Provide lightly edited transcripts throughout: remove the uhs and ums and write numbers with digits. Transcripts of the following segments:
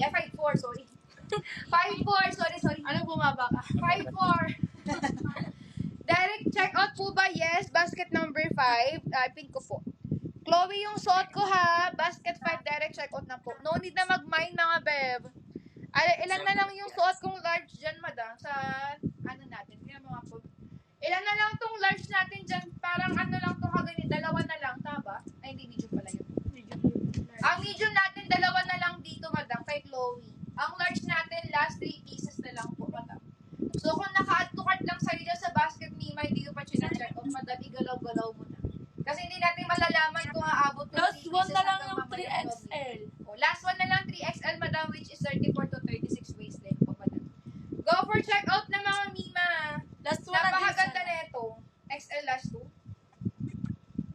5'4", sorry. 5'4", sorry. Ano bumaba ka? 5'4". Direct check-out po ba? Yes. Basket number 5. Pin ko po. Chloe, yung suot ko ha. Basket 5, direct check-out na po. No need na mag-mine mga beb. Ilan na lang yung suot kong large dyan, madam, sa ano natin. Tingnan mo nga po. Ilan na lang tong large natin dyan. Parang ano lang to kaganin. Dalawa na lang, taba? Ay, hindi, medium pala yun. Ang medium natin, dalawa na lang dito, madam, kay Chloe. Ang large natin, last 3 pieces na lang po, madam. So, kung naka-add to cart lang sa'yo dyan sa basket, Mima, hindi ko pa check out, madam, igalaw-galaw mo na. Kasi hindi natin malalaman kung aabot ko. Last one na lang yung 3XL. Oh, last one na lang 3XL, madam, which is 34 to 36 waistline po, madam. Go for check out na mga Mima. Last one na Napakaganda na ito. XL last 2.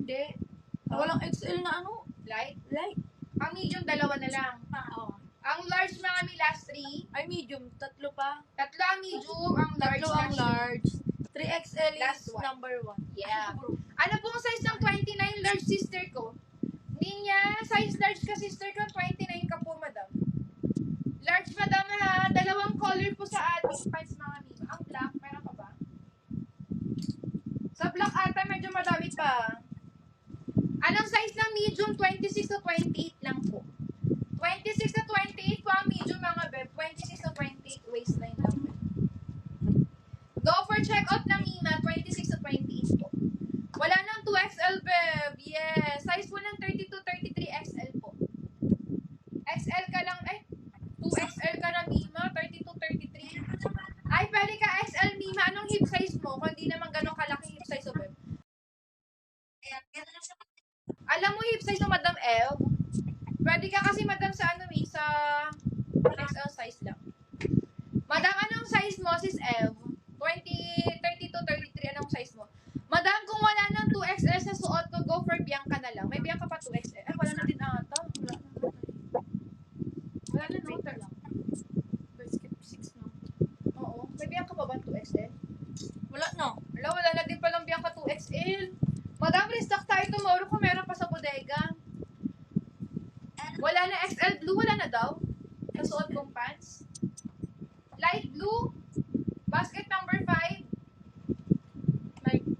Hindi. Walang XL na ano? Light. Like. Ang medium, dalawa na lang. Oo. Ang large, mga mi, last 3. Ay, medium. Tatlo pa. Tatlo ang medium, ang large Tatlo ang last large. 3XL Last is one. number 1. Yeah. Ano pong size ng 29 large sister ko? Ninya, size large ka sister ko, 29 ka po, madam. Large, madam, ha? Dalawang color po sa ating pants, mga mima. Ang black, meron pa ba? Sa black ata, medyo madami pa. Anong size ng medium? 26 to 28 lang po. 26 to 28 po ang medium, mga beb. 26 to 28 waistline lang po. Go for check-out ng Mima, 26 to 28 po. Wala nang 2XL, beb. Yes. Size po ng 32, 33 XL po. XL ka lang, 2XL ka na, Mima. 32, 33. Ay, pwede ka XL, Mima. Anong hip size mo? Kung di naman ganun kalaki hip size mo, beb. Alam mo hip size mo, Madam L? Pwede ka kasi, Madam, sa sa XL size lang. Madam, anong size mo, sis L? 32, 33, anong size mo? Madam, kung wala nang 2XL sa suot ko, go for Bianca na lang. May Bianca pa 2XL. Wala na din ata. Wala na, no? Lang. Basket 6 na. Oo. May Bianca pa ba 2XL? Wala na. Wala na din palang Bianca 2XL. Madam, restock tayo tomorrow kung meron pa sa bodega. Wala na XL blue, wala na daw. Sa suot kong pants. Light blue. Basket number 5.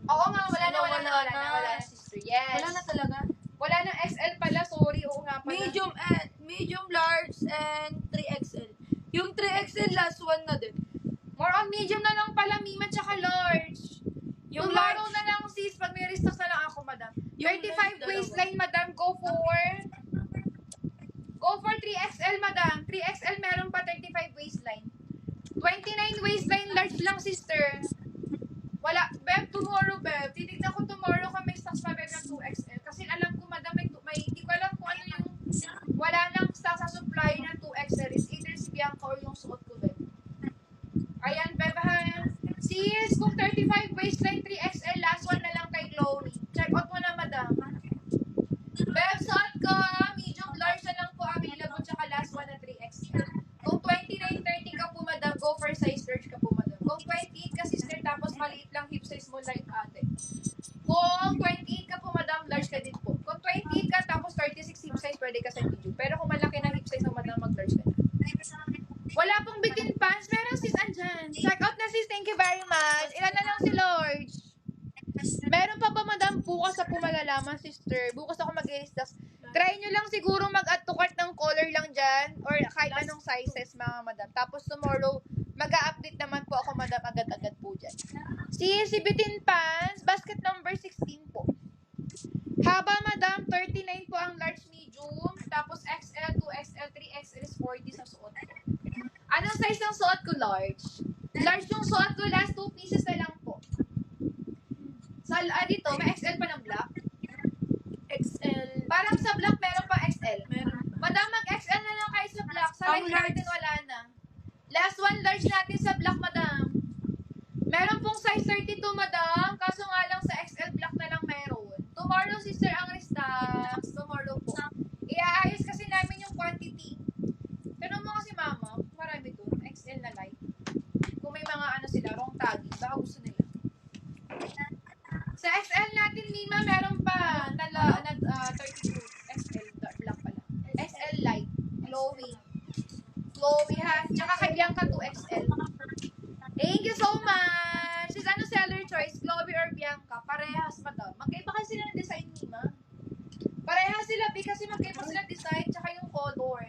Oo nga, wala na, sister. Yes. Wala na talaga. Wala na XL pala, sorry. Oo nga pala. Medium, large, and 3XL. Yung 3XL last one na din. More on medium na lang pala, Mima, tsaka large. Yung Tomorrow large. na lang, sis. Pag may restock na lang ako, madam. Yung 35 large, waistline, madam. Go for 3XL, madam. 3XL meron pa 35 waistline. 29 waistline large lang, sister. Wala. Beb, tomorrow, beb. Titignan ko tomorrow kung may stocks pa, beb, ng 2XL. Kasi alam ko, madam, hindi ko alam kung ano yung wala nang stock sa supply ng 2XL. Is either si Bianca or yung suot ko, beb. Ayan, beb, ha. Sis, kung 35 waistline 3XL, last one na lang kay Chloe. Check out mo na, madam. Beb, suot ko, medium large na lang po available, tsaka last one na 3XL. Kung 29-30 ka po, madam, go for size large ka po, madam. Kung 28 ka, sister, tapos maliit lang hip size mo like ate. Kung 28 ka po, madam, large ka din po. Kung 28 ka, tapos 36 hip size, pwede ka sa medium. Pero kung malaki na hip size mo, madam, mag-large ka na. Wala pong bitin pants. Meron, sis, andyan. Check out na, sis. Thank you very much. Ilan na lang si Large? Meron pa ba, madam? Bukas ako malalaman, sister. Bukas ako mag-i-stocks. Try nyo lang siguro mag-add to cart ng color lang dyan or kahit anong sizes, mga madam. Tapos tomorrow, mag-a-update naman po ako, madam, agad-agad po dyan. Si bitin pants, basket number 16 po. Haba, madam, 39 po ang large medium. Tapos XL, 2XL, 3XL is 40 sa suot ko. Anong size ng suot ko, large? Large yung suot ko, last 2 pieces na lang po. Sa dito, may XL pa ng black. XL. Parang sa black meron pa XL. Meron. Madam, mag-XL na lang kayo sa black. Sa Ang light large. natin wala na. Last one large natin sa black, madam. Meron pong size 32, madam. Kaso nga lang sa XL black na lang meron. Tomorrow, sister, ang restocks. Tomorrow po. Iaayos kasi namin yung quantity. Tanong mo kasi, mama, marami to. XL na light. Kung may mga sila, wrong tagging. Baka gusto nila. Sa XL natin, Mima, meron pa na 32 XL black pala. XL light, glowing. Chloe ha. Tsaka kay Bianca 2XL. Thank you so much. Sis, ano seller choice? Chloe or Bianca? Parehas pa daw. Magkaiba kasi sila ng design ni Ma. Parehas sila, B, kasi magkaiba sila design tsaka yung color.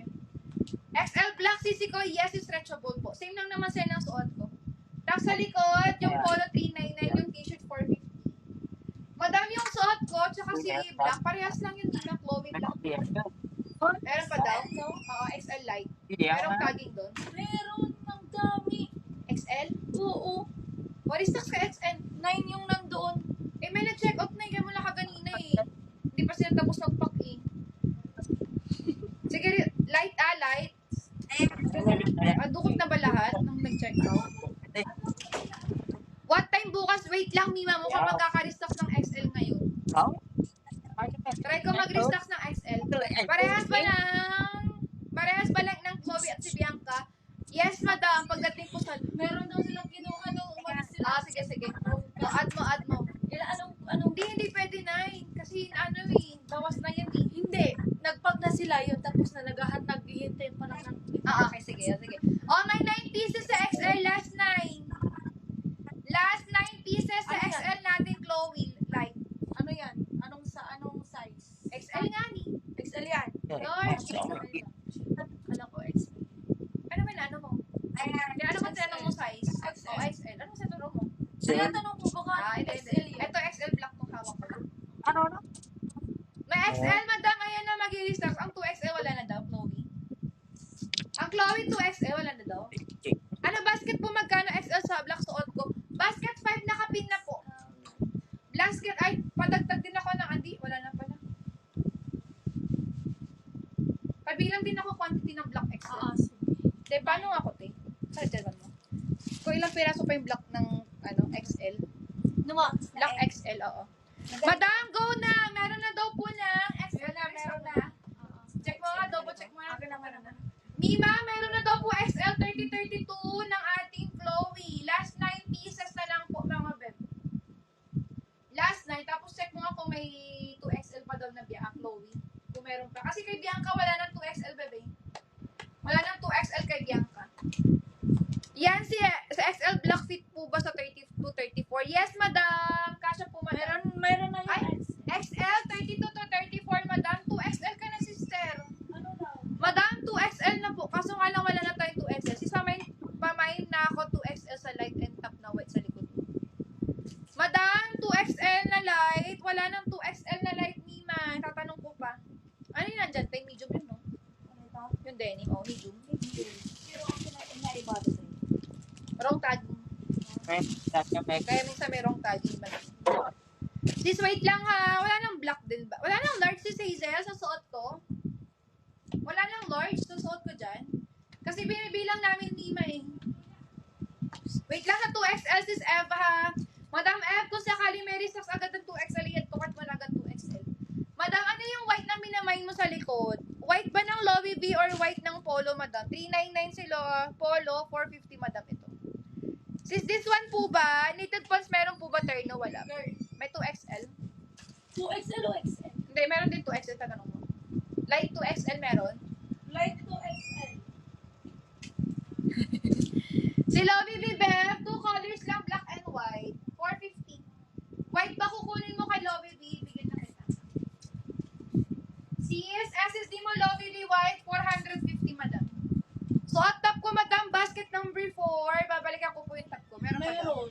XL black sisi ko, yes, stretchable po. Same lang naman sila ng suot ko. Tapos sa likod, yung polo 399, yung t-shirt 450. Madami yung suot ko, tsaka si black. Parehas lang yun, di na Chloe black. Meron pa daw? No? Oo, XL light. Merong tagging doon. Meron ng dami. XL? Oo. What is ka XL? 9 yung nandoon. Eh, may na-check out na. Kaya mo lang kaganina eh. Hindi pa sila tapos mag-pack eh. Sige, light light. Dukot na ba lahat nung nag-check out? What time bukas? Wait lang, Mima. Mukhang magkaka-restock ng XL ngayon. Try ko mag-restock ng XL. Parehas ba lang ng Chloe at si Bianca? Yes, madam. Pagdating po sa... Meron daw silang kinuha nung umalis sila. Sige. Add mo. Anong Hindi pwede na eh. Kasi bawas na yan eh. Hindi. Nagpag na sila yun, tapos na naghihintay pa lang ng... Okay, sige. Oh, may 9 pieces sa XL. Last 9. Last 9 pieces sa XL natin, Chloe. Like, Ano yan? Anong size? XL nga ni. XL yan. Large. Alam ko, XL. Ano ba ano mo? Ano ba tinanong mo size? XL. Oh, XL. Ano sa tanong mo? Kaya tanong ko baka Hindi. XL yan. Ito, XL black tong hawak ko. Ano? May XL, madam. Ayan na mag-restock. Ang 2XL wala na daw, Chloe. Ang Chloe 2XL wala na daw. Ano, basket po magkano XL sa black suot ko? Basket 5 nakapin na po. Basket, ay, padagdag din ako ng wala na pala. Pabilang din ako quantity ng black XL. De, paano ako, te? Sardiyan mo. Kung ilang piraso pa yung black ng, XL. Black XL, oo. Madam, go na! Meron na daw po ng XL. Meron na. Check mo nga, double check mo nga. Mima, meron na daw po XL 3032 ng ating Chloe. Last 9 pieces na lang po, mga beb. Last 9. Tapos check mo nga kung may 2XL pa daw na Bianca, Chloe. Kung meron pa. Kasi kay Bianca, wala nang 2XL, bebe. Wala nang 2XL kay Bianca. Yan, sa XL Black Fit po ba sa 32, 34? Yes, madam. Kasha po, madam. Meron na Ay, yun. XL 32 to 34, madam. 2XL ka na, sister. Ano daw? Madam, 2XL na po. Kaso nga lang wala na tayong 2XL. Pamain na ako 2XL sa light and top na white sa likod. Madam, 2XL na light. Wala nang 2XL na light, Mima. Tatanong ko pa. Ano yung nandyan? Tay, medium yun, no? Yung denim, medium. Pero ang pinaiba sa'yo. Wrong tagging. Kaya minsan may wrong tagging. Sis, wait lang ha. Wala nang black din ba? Wala nang large si Hazel sa suot ko. Wala nang large sa suot ko dyan. Kasi binibilang namin ni May. Wait lang sa 2XL sis Eva ha. Madam Ev, kung sakali may restocks agad ng 2XL, yan tukat mo na agad 2XL. Madam, ano yung white na minamain mo sa likod? White ba ng Loewe V or white ng Polo, madam? 399 si Polo, 450, madam, ito. Sis, this one po ba? Knitted pants meron po ba terno? Wala. May 2XL? 2XL o XL? Hindi, meron din 2XL, tatanong mo. Light 2XL meron? Light 2XL. Si Loewe V, Beth, 2 colors lang, black and white. 450. White ba kukunin mo kay Loewe V? Bigyan na kita. Sis, SSD mo Loewe V white, 450, madam. So, at top ko, madam, basket number 4. Babalikan ko po yung top ko. Meron pa daw.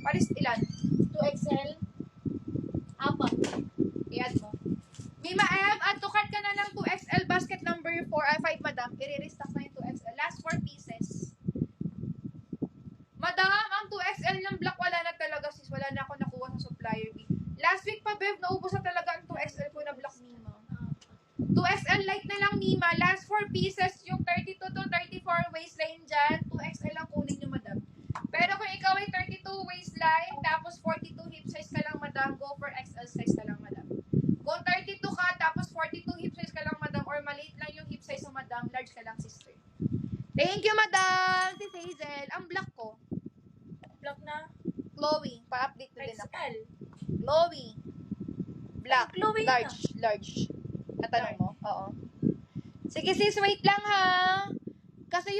Paris ilan? 2XL. 4. I-add mo. Mima F, add to cart ka na ng 2XL basket number 4, 5, madam. I-restock na yung 2XL. Last 4 pieces. Madam, ang 2XL ng black wala na talaga sis. Wala na ako nakuha sa supplier B. Last week pa, Bev, naubos na talaga ang 2XL ko na black, Mima. 2XL light na lang, Mima. Last 4 pieces, yung 32 to 34 waistline dyan. 2XL lang kunin nyo, madam. Pero kung ikaw ay 32 waistline, tapos 42 hip size ka lang, madam, go for XL size ka lang, madam. Kung 32 ka, tapos 42 hip size ka lang, madam, or maliit lang yung hip size mo, madam, large ka lang, sister. Thank you, madam. Sis Hazel. Ang black ko. Black na. Chloe. Pa-update ko din ako. XL. Chloe. Black. Ay, Chloe Large. Natanong mo? Oo. Sige sis, wait lang ha. Kasi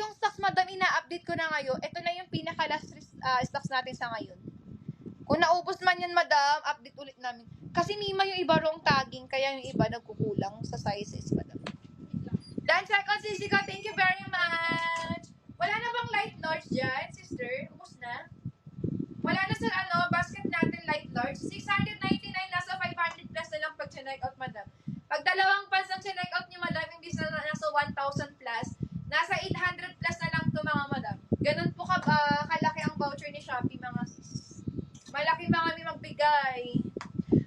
madam, ina-update ko na ngayon. Ito na yung pinaka-last stocks natin sa ngayon. Kung naubos man yan, madam, update ulit namin. Kasi Mima yung iba wrong tagging, kaya yung iba nagkukulang sa sizes, madam. Dan, check on Sisico. Thank you very much. Wala na bang light large dyan, sister? Ubus na? Wala na sa basket natin light large. 699, nasa 500 plus na lang pag check out, madam. Pag dalawang pants ang check out niyo, madam, imbis na nasa 1,000 plus, nasa 800 plus na lang to mga madam. Ganun po kalaki ang voucher ni Shopee, mga sis. Malaki mga kami magbigay.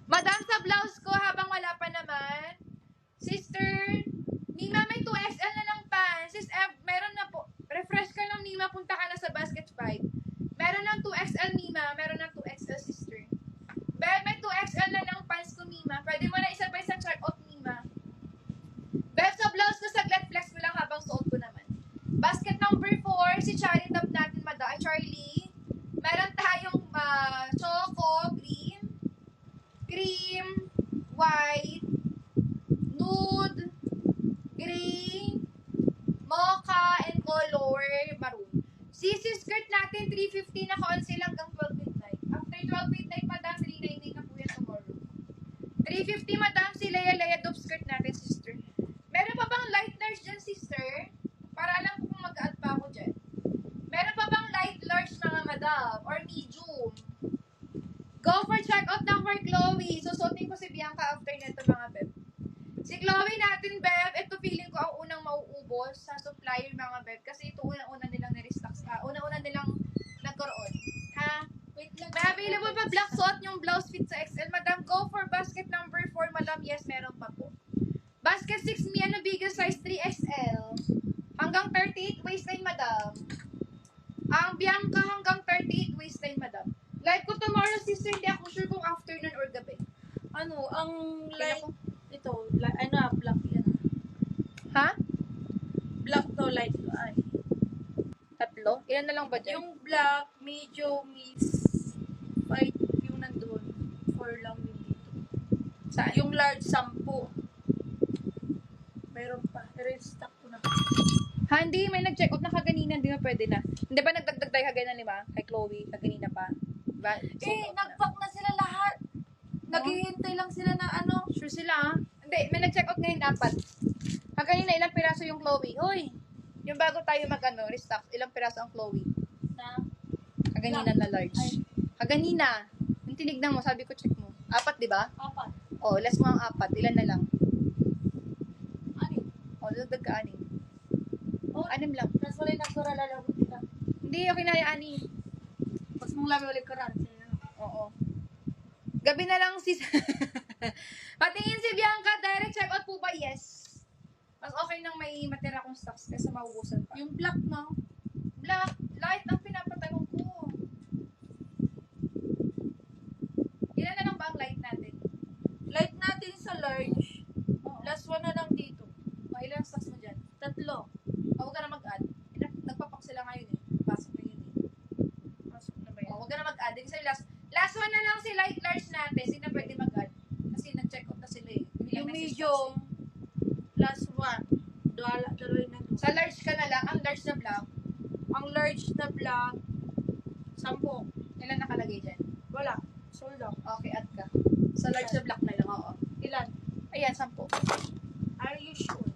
Madam, sa blouse ko, habang wala pa naman, sister, Nima, may 2XL na lang pants. Sis, meron na po. Refresh ka lang, Nima, punta ka na sa basket 5. Meron ng 2XL, Nima. Meron ng 2XL, sister. May 2XL na lang pants ko, Nima. Pwede mo na isabay sa check-out, Nima. Beb, sa blouse ko, saglit flex ko lang habang suot ko naman. Basket number 4, si Charlie Top natin, madam. Charlie. Meron tayong choco, green, cream, white, nude, gray, mocha, and color maroon. Sisi skirt natin, 350 na on sale hanggang 12 midnight. After 12 midnight, madam, 399 na po yan tomorrow. 350, madam, si Leia Dope skirt natin, sister. Meron pa bang light large dyan, sister? Para alam ko kung mag-add pa ako dyan. Meron pa bang light large, mga madam? Or medium? Go for checkout ng for Chloe. Susutin ko si Bianca after nito, mga beb. Si Chloe natin, beb, ito feeling ko ang unang mauubos sa supplier, mga beb. Kasi ito unang-una nilang nirestocks. Unang-una nilang nagkaroon. Ha? Wait lang. May available pa black suot yung blouse fit sa XL. Madam, go for basket number 4. Madam, yes, meron pa po. Basket 6, Miano biggest size 3XL. Hanggang 38 waistline, madam. Ang Bianca hanggang 38 waistline, madam. Live ko tomorrow, sister. Hindi ako sure kung afternoon or gabi. Ang light, Kailan ko? ito, black yan. Ha? Black to light. Ay. Tatlo? Ilan na lang ba dyan? Yung black, medium, white, yung nandun. 4 lang yung dito. Saan? Yung large, 10. Meron pa. I-restock ko na. Ha, hindi. May nag-check out na kaganina. Hindi na pwede na. Hindi ba nagdagdag tayo kaganina, lima? Kay Chloe, kaganina pa. Diba? Nag-pack na sila lahat. Naghihintay lang sila na Sure sila, ha? Hindi, may nag-check out ngayon dapat. Kaganina, ilang piraso yung Chloe? Hoy! Yung bago tayo restock, ilang piraso ang Chloe? na Kaganina na large. Ay. Kaganina. Yung tinignan mo, sabi ko check mo. 4, di ba? 4. Oh, less mo ang 4. Ilan na lang? Ano? Oh, dagdag ka 6. Oh, 6 lang. nas wala yung nagkaralala ko kita. Hindi, okay na yung 6. Mas mong lami ulit karan. Oo. Gabi na lang sis. Patingin si Bianca, direct check out po ba? Yes. Mas okay nang may matira kong stocks kaysa mauubusan pa. Yung black, no? Black, light ang pinapatanong ko. Ilan na lang ba ang light natin? Light natin sa large. Oo. Last one na lang dito. Ilan ang stocks mo dyan? 3. Huwag ka na mag-add. Nagpapak sila ngayon eh. Pasok na yun eh. Pasok na ba yan? Huwag ka na mag-add. Kasi last one na lang si light large natin. Sino pwede mag-add? Kasi nag-check out na sila eh. Yung medium, last one. Dalawa na doon. Sa large ka na lang. Ang large na black. Ang large na black, 10. Ilan nakalagay dyan? Wala. Sold out. Okay, add ka. Sa large na black na lang, oo. Ilan? Ayan, 10. Are you sure?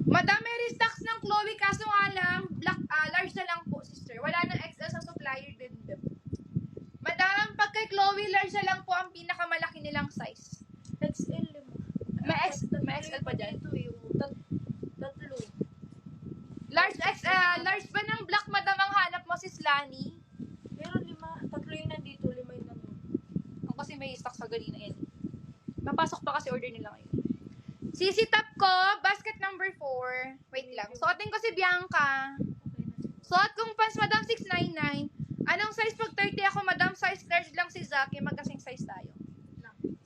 Madam, may restocks ng Chloe, kaso nga lang, large na lang po, sister. Wala nang XL sa supplier din. Madam, pag kay Chloe, large na lang po ang pinakamalaki nilang size. XL mo. May XL pa dyan? Ito yung tatlo. Large ba ng black, madam, ang hanap mo, sis Lani? Meron 5. 3 yung nandito, 5 yung nandun. Ang kasi may stock sa ganina yan. Mapasok pa kasi order nila ngayon. CC top ko, basket number 4. Wait lang. Suotin ko si Bianca. Suot kong pants, madam, 699. Anong size pag 30 ako, madam? Size large lang si Zaki. Magkasing size tayo.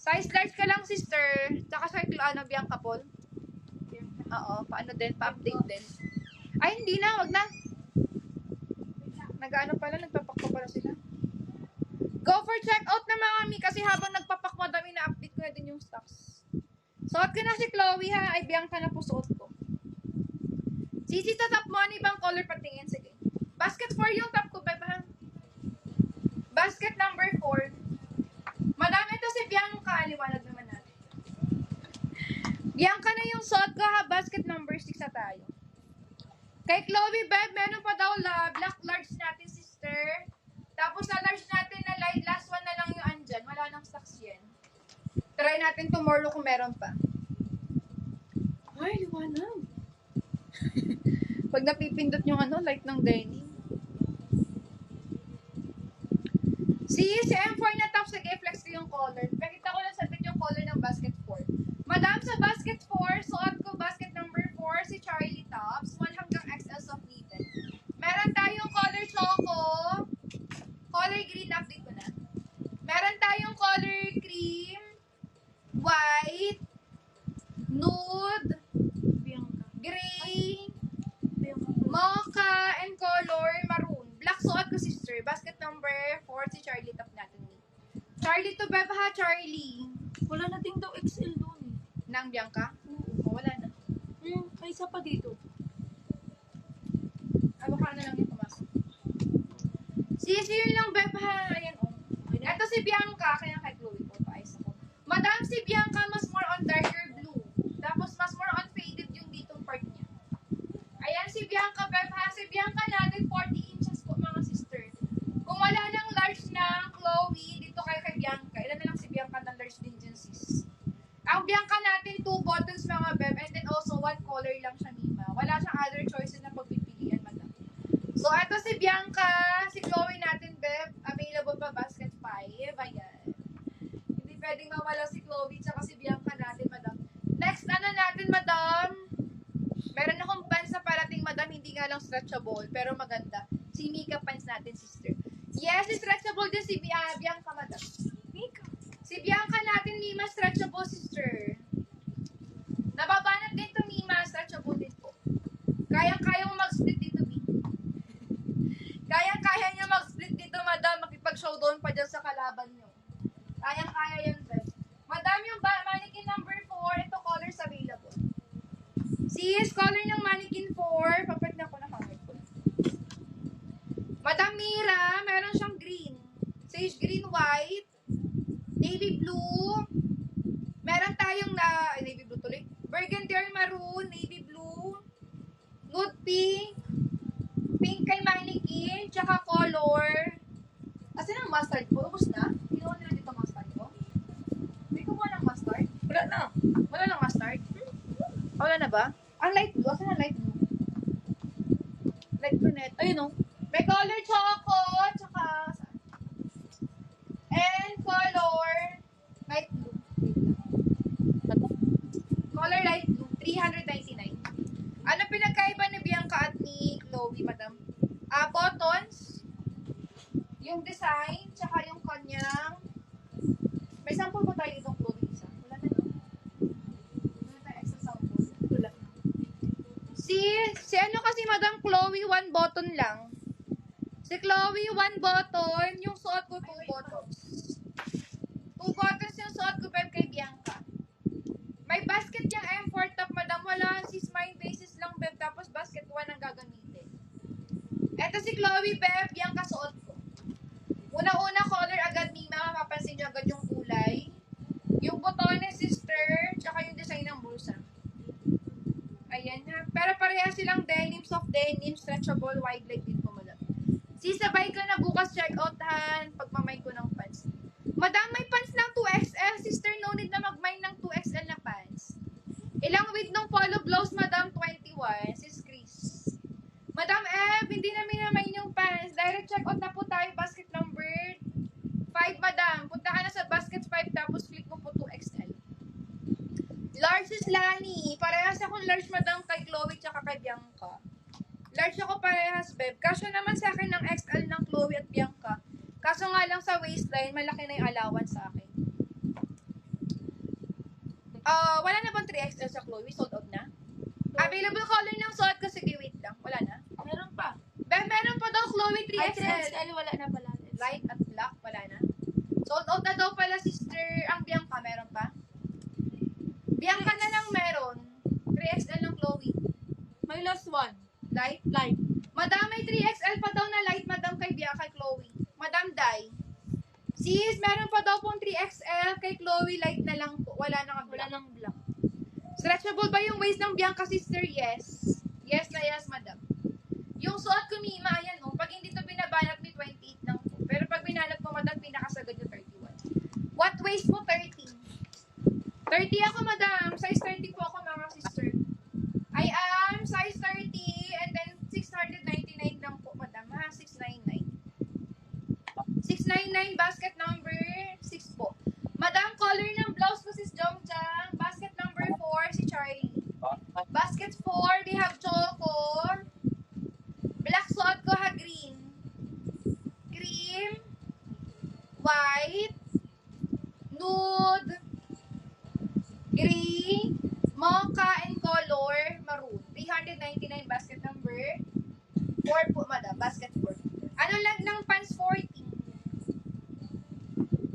Size large ka lang, sister. Tsaka sa Bianca Paul. Oo, paano din? Pa-update din. Ay, hindi na. Wag na. Nag-ano pala, nagpapak pa pala sila. Go for checkout na mga mi kasi habang nagpapak, madam, ina-update ko na din yung stocks. Suot ko na si Chloe, ha? Ay, Bianca na po suot ko. Sisi, tatap mo. Ano ibang color patingin? Sige. Kay Chloe, Beb, meron pa daw black large natin, sister. Tapos sa large natin na light, last one na lang yung andyan. Wala nang stocks yan. Try natin tomorrow kung meron pa. Ay, liwanag. Pag napipindot yung light ng denim. Si M4 na top, sige, flex ko yung color. Pakita ko lang sa yung color ng basket 4. Madam, sa basket 4, suot ko basket number 4, si Charlie Tops. 1 hanggang XL soft knitted. Meron tayong color choco. Color green, update ko na. Meron tayong color cream, white, nude, gray, mocha, and color maroon. Black suot ko, sister. Basket number 4, si Charlie top natin. Charlie to, Beb, ha, Charlie. Wala na ding daw XL doon eh. Nang Bianca? Oo, wala na. May isa pa dito. Baka na lang yung pumasok. Yun lang, Beb, ha. Ayan, oh. Ito si Bianca, kaya kay Chloe ko, paayos ako. Madam, si Bianca, mas more on darker blue. Tapos, mas more on faded yung ditong part niya. Ayan, si Bianca, Beb, ha. Si Bianca natin, 40 inches po, mga sister. Kung wala nang large ng Chloe, dito kay Bianca. Ilan na lang si Bianca ng large din dyan, sis. Ang Bianca natin, 2 buttons, mga Beb, and then also 1 color lang siya, Mima. Wala siyang other choices na pagpipilian, madam. So, ito si Bianca, si Chloe natin, Beb. Available pa basket 5. Ayan. Hindi pwedeng mawala si Chloe tsaka si Bianca natin, madam. Next, natin, madam? Meron akong pants na parating, madam. Hindi nga lang stretchable, pero maganda. Si Mika pants natin, sister. Yes, stretchable din si Bianca, madam. Mika. Si Bianca natin, Mima, stretchable, sister. Nababanat din to, Mima. Stretchable din po. Kayang-kaya mo mag-split dito, Mima. Kayang-kaya niya mag-split dito, madam. Makipag-showdown pa dyan sa kalaban niyo. Kayang-kaya yan, Beb. Madam, yung mannequin number 4, ito colors available. Sis, color ng mannequin 4. Papat na ko na hammer ko. Madam Mira, meron siyang green. Sage green, white. Navy blue. Meron tayong navy blue tuloy. Burgundy or maroon, navy blue. Nude pink. Pink kay mannequin, tsaka color. Kasi ng mustard ko, ubos na. Kinuha nila dito mustard ko. Hindi ko ng mustard. Wala na. Wala ng mustard? Wala na ba? Ang light blue. Asan ang light blue? Light brunette. Ayun o. May color choco, tsaka and color light blue. Color light blue. 399. Ano pinagkaiba ni Bianca at ni Chloe, madam? Buttons, yung design, tsaka yung kanyang... May sample ba tayo itong Chloe isa? Wala na, no? Wala tayo extra sample. Wala. Si ano kasi, madam Chloe, 1 button lang. Si Chloe, 1 button. Yung suot ko, 2 buttons. 2 buttons yung suot ko, Beb, kay Bianca. May basket yung M4 top, madam. Wala, sis, mind basis lang, Beb. Tapos basket 1 ang gagamitin. Eto si Chloe, Beb. Bianca suot ko. Una-una color agad, Mima. Mapapansin nyo agad yung kulay. Yung botones, sister. Tsaka yung design ng bulsa. Ayan ha. Pero parehas silang denim, soft denim, stretchable, wide leg din po, madam. Sisabay ko na bukas check out han. Pagmamay ko ng pants. Madam, may pants ng 2XL. Sister, no need na mag-mine ng 2XL na pants. Ilang width ng polo blouse, madam? 21. Sis Chris. Madam hindi na minamine yung pants. Direct check out na po tayo. Basket number 5, madam. Punta ka na sa basket 5 tapos click mo po 2XL. Large is Lani. Parehas akong large, madam, kay Chloe tsaka kay Bianca. Large ako parehas, Beb. Kaso naman sa akin ng XL ng Chloe at Bianca. Kaso nga lang sa waistline, malaki na yung allowance sa akin. Wala na bang 3XL sa Chloe? Sold out na? Available color ng suot ko. Sige, wait lang. Wala na? Meron pa. Meron pa daw Chloe Ay, 3XL. 3XL, wala na pala. Light at black, wala na. Sold out na daw pala, sister. Ang Bianca, meron pa? Bianca na lang meron. 3XL ng Chloe. May last one. Light? Light. Madam, may 3XL pa daw na light, madam, kay Bianca, kay Chloe. Madam Dai. Sis, meron pa daw pong 3XL kay Chloe, light na lang po. Wala nang Wala black. nang black. Stretchable ba yung waist ng Bianca, sister? Yes. Yes na yes, madam. 399, basket number 6 po. Madam, color ng blouse ko si Jongjang. Basket number 4, si Charlie. Basket 4, we have Choco. Black suot ko ha, green. Cream. White. Nude. Gray. Mocha and color. Maroon. 399, basket number 4 po, madam. Basket 4. Ano lang ng pants 40?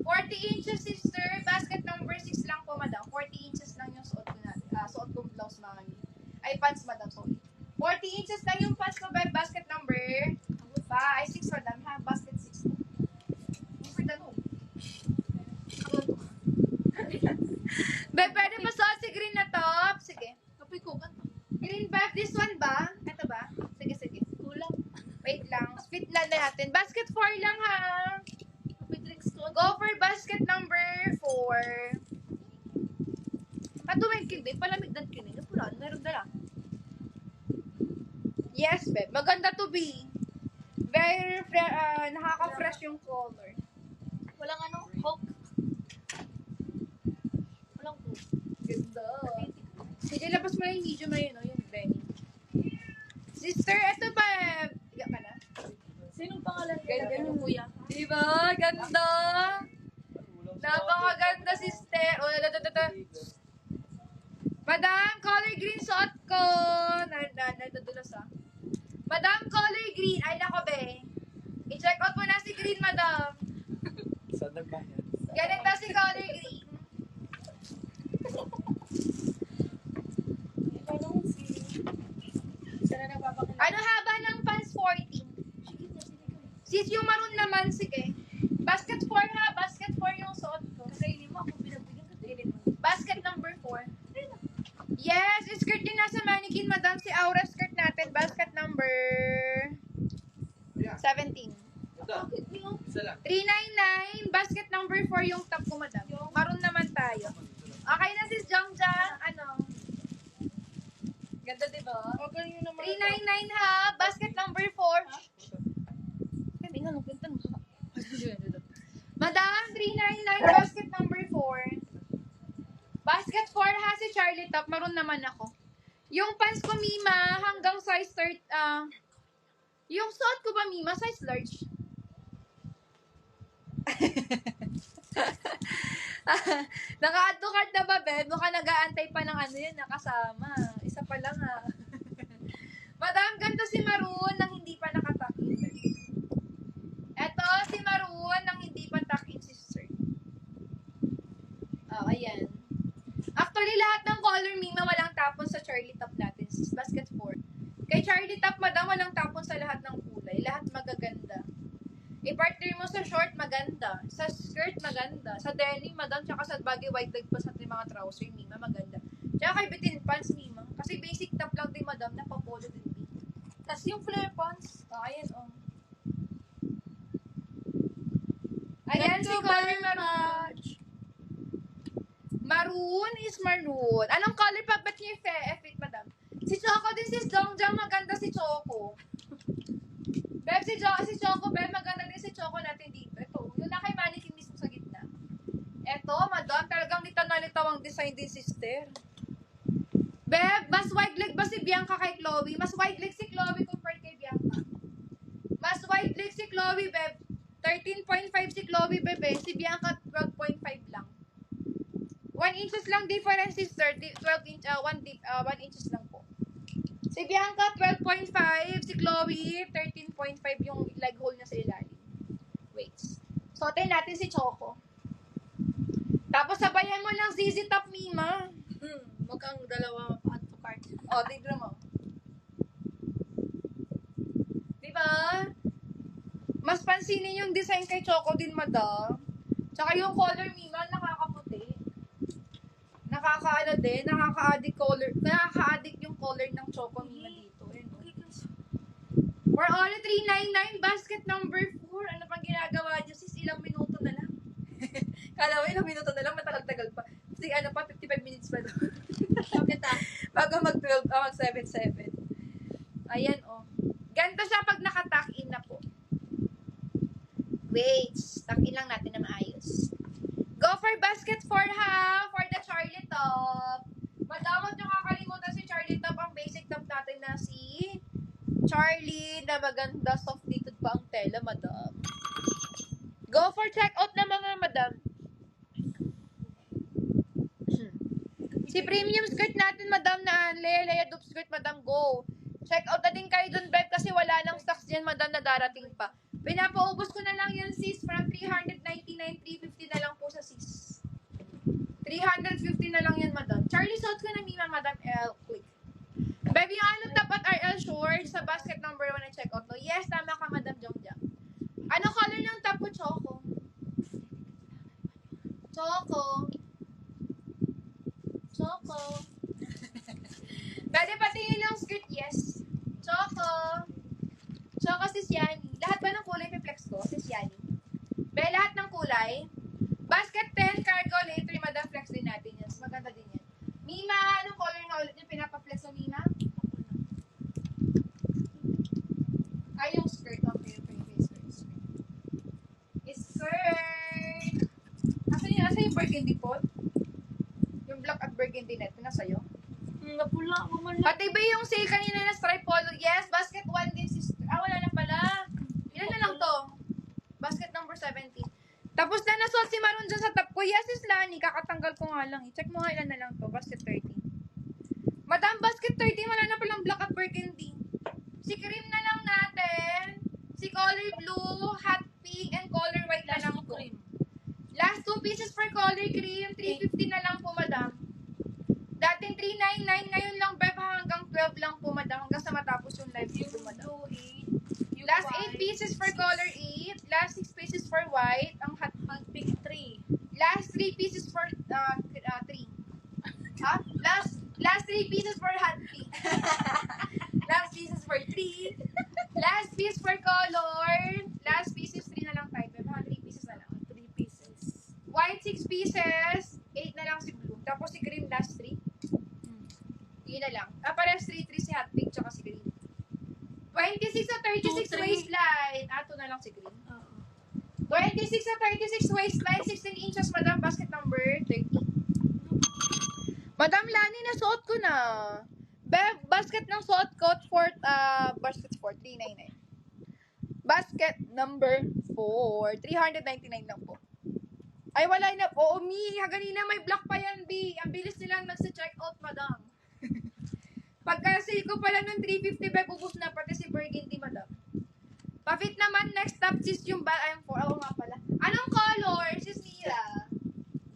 40 inches, sister. Basket number 6 lang po, madam. 40 inches lang yung suot ko natin. Suot kong blouse, mami. Ay, pants, madam. Sorry. 40 inches lang yung pants ko, babe. Basket number 6, madam. Ha? Basket 6. Move the home. Babe, pwede pa suot si green na top? Sige. Kapoy ko, ganto. Green bag. This one ba? Ito ba? Sige, sige. Kulang. Wait lang. Fit na natin. Basket 4 lang, ha? Kapoy drinks ko. Go for basket number 4. Patumay kinig. Palamig dan kinig. Pula, meron na lang. Yes, babe. Maganda to be. Very, nakaka-fresh yung color. Walang ano, Coke. Walang Coke. Ganda. Sige, labas mo na yung medium na yun, no? Yung Benny. Sister, eto ba? Iga ka na? Sinong pangalan Ganda niya? yung kuya. Diba? Ganda. Napakaganda, sister. O, Madam, color green suot ko. Nagdadulas, ah. Madam, color green. Ay, nako, be. I-check out mo na si green, madam. Saan nagbayad? Ganito si color green. Tanong si... Sana nagpapakilala. Ano haba ng pants 14? Sis, yung maroon naman, sige. Basket 4 ha, basket 4 yung suot ko. Kakainin mo ako pinagbigyan ka kainin mo. Basket number 4. Yes, skirt din nasa mannequin, madam. Si Aura skirt natin. Basket number 17. Bakit mo? Isa lang. 399. Basket number 4 yung top ko, madam. Maroon naman tayo. Okay na sis Jongjang. Ano? Ganda, diba? Okay yun naman. 399 ha. Basket number 4. Sabi nga, ganda mo. Madam, 399. Basket number 4. Basket 4 ha si Charlie top. Maroon naman ako. Yung pants ko, Mima, hanggang size 30. Yung suot ko ba, Mima, size large? Naka-add to cart na ba, Beb? Mukhang nag-aantay pa ng ano yun, nakasama. Isa pa lang, ha. Madam, ganda si Maroon nang hindi pa nakatakit. Eto, si Maroon nang hindi pa takit, sister. Oh, ayan. Actually, lahat ng color, Mima, walang tapon sa Charlie top natin, sis. Basket 4. Kay Charlie top, madam, walang tapon sa lahat ng kulay. Lahat magaganda. I-partner mo sa short, maganda. Sa skirt, maganda. Sa denim, madam, tsaka sa baggy white leg pa sa ating mga trouser, Mima, maganda. Tsaka kay bitin pants, Mima. Kasi basic top lang din, madam, na papolo din. Tapos yung flare pants. Ayan, oh. Ayan, Thank si you color very maroon. Maroon is maroon. Anong color pa? Ba't niya fit, madam? Si Choco din, si Jongjang, maganda si Choco. Beb, si Choco, Beb, maganda din si Choco natin dito. Ito, yung na kay mannequin mismo sa gitna. Ito, madam, talagang litaw na litaw ang design din, sister. Beb, mas wide leg ba si Bianca kay Chloe? Mas wide leg si Chloe compared kay Bianca. Mas wide leg si Chloe, Beb. 13.5 si Chloe, Bebe. Si Bianca, 12.5 lang. 1 inches lang difference, sister. 1 inches lang po. Si Bianca, 12.5. Si Chloe, 13.5 yung leg hole niya sa ilalim. Wait. Sotin natin si Choco. Tapos sabayan mo lang ZZ Top, Mima. Mukhang dalawa add to cart. O, tignan mo. Diba? Mas pansinin yung design kay Choco din, madam. Tsaka yung color, Mima, nakakaputi. Nakaka-ano din, nakaka-addict yung color ng Choco, Mima, dito. For only 399, basket number 4. Ano pang ginagawa niyo, sis? Ilang minuto na lang. Kala mo, ilang minuto na lang, matagal-tagal pa. Kasi ano pa, 55 minutes pa doon. Bakit Bago mag-12, mag-7-7. Ayan, oh. Ganito siya pag naka-tuck in na po. Wait, takin lang natin na maayos. Go for basket 4 ha, for the Charlie top. Madam, huwag niyo kakalimutan si Charlie top, ang basic top natin na si Charlie na maganda, soft knitted pa ang tela, madam. Go for checkout na mga madam. Si premium skirt natin, madam, na Leia dupe skirt, madam, go. Check out na din kayo dun, Bev, kasi wala nang stocks dyan, madam, na darating pa. Pinapaubos ko na lang yan, sis, from 399, 350 na lang po sa sis. 350 na lang yan, madam. Charlie, suot ko na Mima, madam L. Quick. Bev, yung ano dapat RL short sa basket number 1 na check out, no? Yes, tama ka, madam Jongjang. Ano color ng top ko, Choco? Choco. Choco. Pwede patingin ng skirt, yes. Choco. Choco, sis Yani. Lahat ba ng kulay pe-flex ko, sis Yani? Be, lahat ng kulay. Basket 10, cargo, later, madam, flex din natin yan. Maganda din yan. Mima, anong color na ulit yung pinapa-flex mo, Mima? Ay, yung skirt. Okay. Skirt. Asa yung burgundy pot? Yung black at burgundy net, sa'yo? Napula ko man lang. Pati ba yung sale kanina na stripe polo? Yes, basket 1 din sister. Wala na pala. Ilan na lang to? Basket number 17. Tapos na nasuot si Maroon dyan sa top ko. Yes, sis Lani. Kakatanggal ko nga lang. I-check mo nga ilan na lang to. Basket 13. Madam, basket 13. Wala na palang black at burgundy. Si cream na lang natin. Si color blue, hot pink, and color white na lang po. Last 2 pieces for color cream. 350 na lang po, madam. Dating 399, ngayon lang, Bev, hanggang 12 lang po, madam. Hanggang sa matapos yung live po, madam. Last 8 pieces for color 8. Last 6 pieces for white. Ang hot pink 3. Last 3 pieces for 3. Ha? Last 3 pieces for hot pink. Last pieces for 3. Last piece for color. Last pieces 3 na lang tayo, Bev. 3 pieces na lang. 3 pieces. White 6 pieces. 8 na lang si blue. Tapos si green last 3. Yun na lang. Parehas 3 si hot pink tsaka si green. 26 sa 36 2, 3. waistline. Ito na lang si green. Oo. 26 sa 36 waistline, 16 inches, madam, basket number 30. Madam Lani, nasuot ko na. Basket ng suot ko, basket 4, 399. Basket number 4, 399 lang po. Ay, wala na po. Mi, ganina may black pa yan, B. Ang bilis nilang nagsa-check out, madam. Pagka-sale ko pala ng 350, ubus na pati si burgundy, madam. Pa-fit naman, next up, sis, yung I'm for. Oo nga pala. Anong color, sis Mira?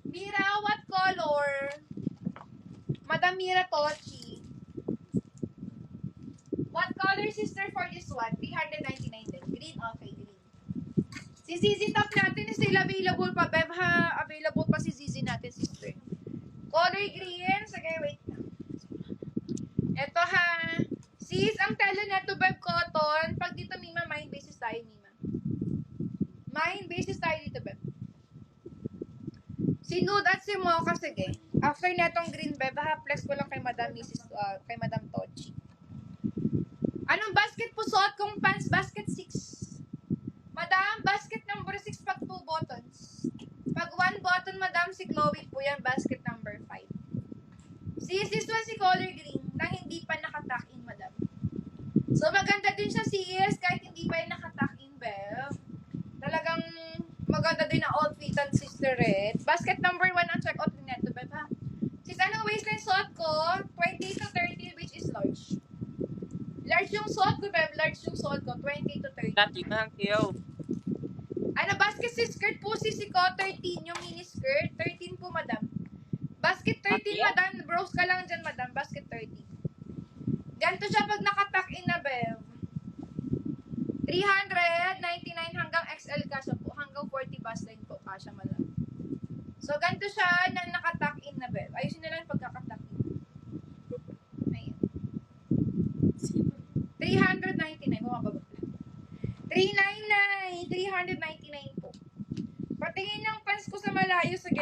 Mira, what color? Madam Mira Tochi. What color, sister, for this one? 399 din. Green? Okay, green. Si ZZ top natin is still available pa, Bev, ha? Available pa si ZZ natin, sister. Color green. Sige, wait na. Ito, ha? Sis, ang tela na to, Bev, cotton. Pag dito, Mima, mind basis tayo, Mima. Mind basis tayo dito, Bev. Si Nude at si Mocha, sige. After netong green, Bev, ha? Flex ko lang kay Madam kay Madam Tochi. Anong basket po suot kong pants? Basket 6. Madam, basket number 6 pag 2 buttons. Pag 1 button, Madam, si Chloe po yan, basket number 5. This one si color green na hindi pa nakatuck-in, Madam. So, maganda din siya, sis, kahit hindi pa yung nakatuck-in, Bev. Talagang maganda din ang outfitan, sister Red. Basket number 1 ang check-out din neto, Bev, ha? Sis, anong waistline suot ko? 20 to 30, which is large. Large yung suot ko, Bev. Large yung suot ko. 20 to 30. Dati na ang kiyaw. Ano, basket si skirt po, sisi ko. 13 yung mini skirt. 13 po, madam. Basket 13, madam. Bros ka lang dyan, madam. Basket 13. Ganito siya pag nakatuck in na, Bev. 399 hanggang XL kasha po. Hanggang 40 bust line po kasha, madam. So, ganito siya na nakatuck in na, Bev. Ayusin na lang yung pagkakatuck in. Ayan. 399. Bumababa lang. 399. 399 po. Patingin ng pants ko sa malayo. Sige,